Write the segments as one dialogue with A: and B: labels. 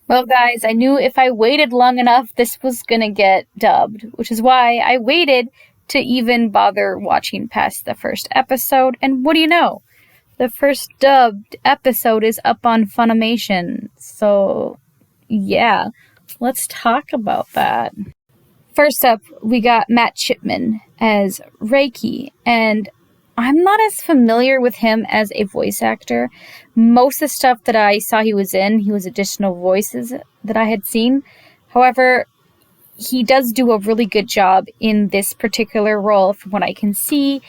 A: Well, guys, I knew if I waited long enough, this was gonna get dubbed, which is why I waited to even bother watching past the first episode. And what do you know? The first dubbed episode is up on Funimation. So, yeah, let's talk about that. First up, we got Matt Chipman as Reiki, and I'm not as familiar with him as a voice actor. Most of the stuff that I saw he was in, he was additional voices that I had seen. However, he does do a really good job in this particular role from what I can see.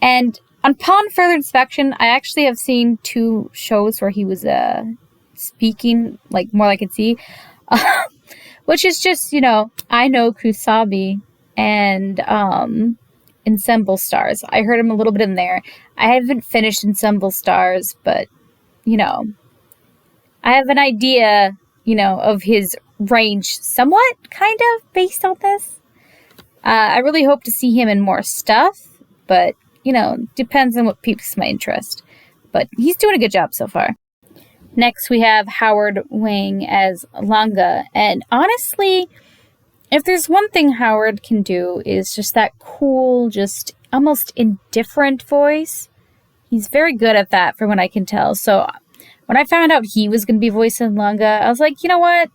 A: And upon further inspection, I actually have seen 2 shows where he was speaking, like more I could see. Which is just, I know Kusabi and Ensemble Stars. I heard him a little bit in there. I haven't finished Ensemble Stars, but, I have an idea, of his range somewhat, kind of, based on this. I really hope to see him in more stuff, but, depends on what piques my interest. But he's doing a good job so far. Next, we have Howard Wang as Langa. And honestly, if there's one thing Howard can do is just that cool, just almost indifferent voice. He's very good at that from what I can tell. So when I found out he was going to be voicing Langa, I was like, you know what?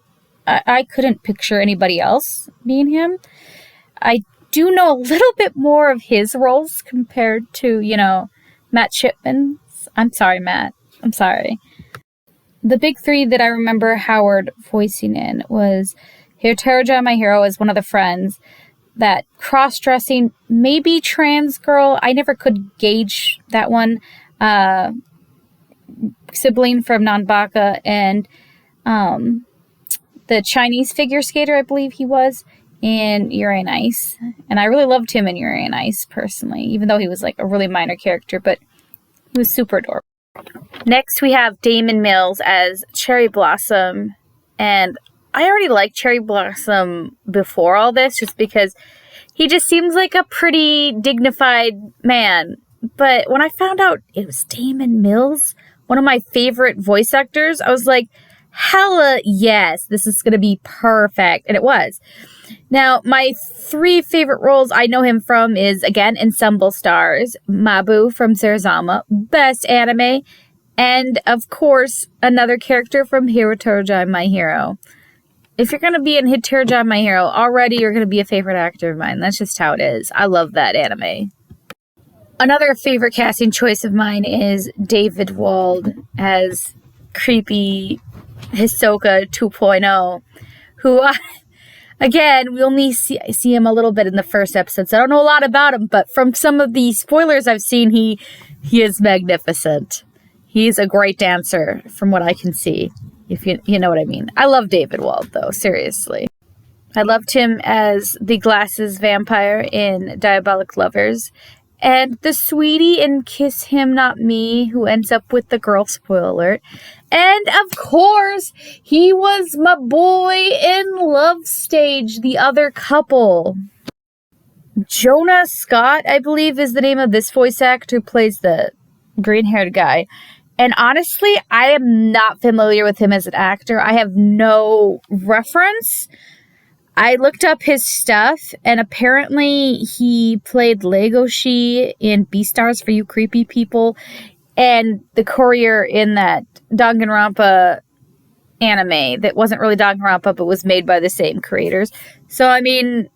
A: I couldn't picture anybody else being him. I do know a little bit more of his roles compared to, Matt Chipman's. I'm sorry, Matt. I'm sorry. The big 3 that I remember Howard voicing in was Hiroteraja, My Hero, as one of the friends. That cross-dressing, maybe trans girl. I never could gauge that one. Sibling from Nanbaka, and the Chinese figure skater, I believe he was, in Yuri on Ice. And I really loved him in Yuri on Ice, personally, even though he was like a really minor character, but he was super adorable. Next, we have Damon Mills as Cherry Blossom, and I already liked Cherry Blossom before all this, just because he just seems like a pretty dignified man. But when I found out it was Damon Mills, one of my favorite voice actors, I was like, hella yes, this is going to be perfect. And it was. Now, my 3 favorite roles I know him from is, again, Ensemble Stars, Mabu from Sarazama, best anime, and, of course, another character from Hiroteraja, My Hero. If you're going to be in Hiroteraja, My Hero, already you're going to be a favorite actor of mine. That's just how it is. I love that anime. Another favorite casting choice of mine is Davidwald as creepy Hisoka 2.0, who again, we only see him a little bit in the first episode, so I don't know a lot about him, but from some of the spoilers I've seen, he is magnificent. He's a great dancer, from what I can see, if you know what I mean. I love Davidwald, though, seriously. I loved him as the glasses vampire in Diabolic Lovers, and the sweetie in Kiss Him Not Me, who ends up with the girl, spoiler alert. And, of course, he was my boy in Love Stage, the other couple. Jonah Scott, I believe, is the name of this voice actor who plays the green-haired guy. And honestly, I am not familiar with him as an actor. I have no reference. I looked up his stuff, and apparently he played Legoshi in Beastars for You Creepy People, and the courier in that Danganronpa anime that wasn't really Danganronpa, but was made by the same creators. So, I mean,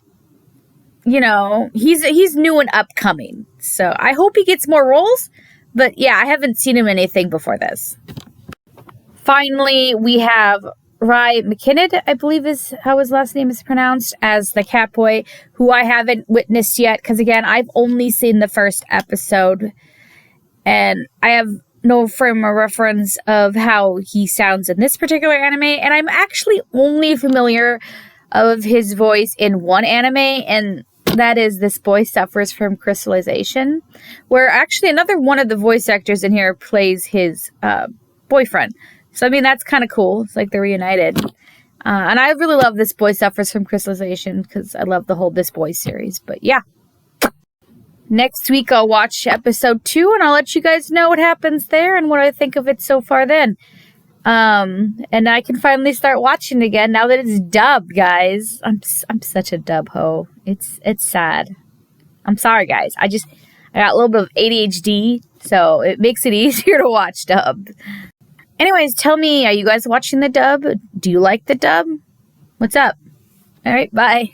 A: he's new and upcoming. So I hope he gets more roles, but yeah, I haven't seen him in anything before this. Finally, we have Rai McKinnon, I believe is how his last name is pronounced, as the Catboy, who I haven't witnessed yet, because again, I've only seen the first episode, and I have no frame of reference of how he sounds in this particular anime, and I'm actually only familiar of his voice in one anime, and that is This Boy Suffers from Crystallization, where actually another one of the voice actors in here plays his boyfriend. So, I mean, that's kind of cool. It's like they're reunited. And I really love This Boy Suffers from Crystallization because I love the whole This Boy series. But yeah. Next week, I'll watch episode 2 and I'll let you guys know what happens there and what I think of it so far then. And I can finally start watching again now that it's dubbed, guys. I'm such a dub hoe. It's sad. I'm sorry, guys. I got a little bit of ADHD, so it makes it easier to watch dub. Anyways, tell me, are you guys watching the dub? Do you like the dub? What's up? All right, bye.